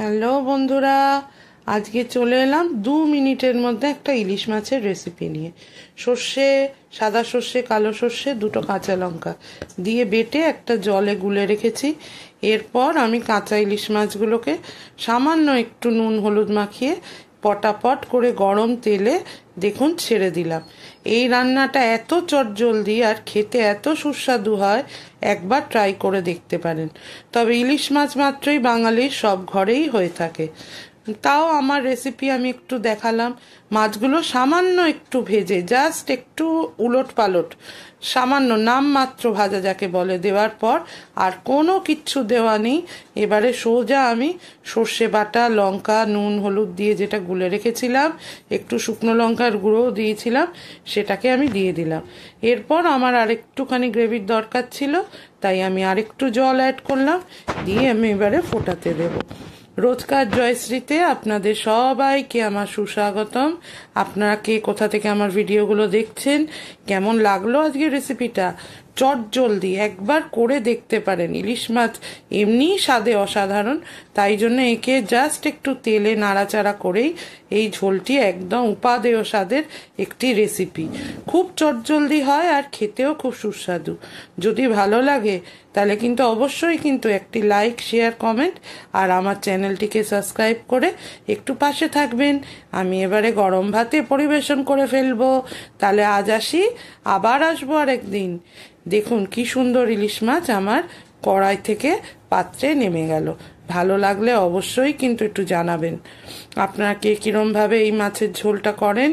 Hello বন্ধুরা, আজকে চলে এলাম 2 মিনিটের মধ্যে একটা ইলিশ মাছের রেসিপি নিয়ে। সর্ষে, সাদা সর্ষে, কালো সর্ষে, 2টো কাঁচা লঙ্কা দিয়ে বেটে একটা জলে গুলে রেখেছি। এরপর আমি কাঁচা ইলিশ মাছগুলোকে সামান্য একটু নুন হলুদ মাখিয়ে পটাপট করে গরম তেলে দেখুন ছেড়ে দিলাম। এই রান্নাটা এত চটজলদি আর খেতে এত সুস্বাদু হয়, একবার ট্রাই করে দেখতে পারেন। তবে ইলিশ মাছ মাত্রই বাঙালির সব ঘরেই হয়ে থাকে, তাও আমার রেসিপি আমি একটু দেখালাম। মাছগুলো সামান্য একটু ভেজে, জাস্ট একটু উলট পালট, সামান্য নাম মাত্র ভাজা যাকে বলে, দেওয়ার পর আর কোনো কিচ্ছু দেওয়া নেই। এবারে সোজা আমি সর্ষে বাটা, লঙ্কা, নুন হলুদ দিয়ে যেটা গুলে রেখেছিলাম, একটু শুকনো লঙ্কার গুঁড়োও দিয়েছিলাম, সেটাকে আমি দিয়ে দিলাম। এরপর আমার আরেকটুখানি গ্রেভির দরকার ছিল, তাই আমি আরেকটু জল অ্যাড করলাম, দিয়ে আমি এবারে ফোটাতে দেবো। রোজকার জয়শ্রীতে আপনাদের সবাইকে আমার সুস্বাগতম। আপনারা কে কোথা থেকে আমার ভিডিওগুলো দেখছেন, কেমন লাগলো আজকের রেসিপিটা? চটজলদি একবার করে দেখতে পারেন। ইলিশ মাছ এমনিই স্বাদে অসাধারণ, তাই জন্য একে জাস্ট একটু তেলে নাড়াচাড়া করেই এই ঝোলটি একদম উপাদেয় স্বাদের একটি রেসিপি। খুব চটজলদি হয় আর খেতেও খুব সুস্বাদু। যদি ভালো লাগে তাহলে কিন্তু অবশ্যই কিন্তু একটি লাইক, শেয়ার, কমেন্ট আর আমার চ্যানেলটিকে সাবস্ক্রাইব করে একটু পাশে থাকবেন। আমি এবারে গরম ভাতে পরিবেশন করে ফেলবো। তাহলে আজ আসি, আবার আসবো আরেকদিন। দেখুন কি সুন্দর ইলিশ মাছ আমার কড়াই থেকে পাত্রে নেমে গেল। ভালো লাগলে অবশ্যই কিন্তু একটু জানাবেন আপনারা কে কিরমভাবে এই মাছের ঝোলটা করেন।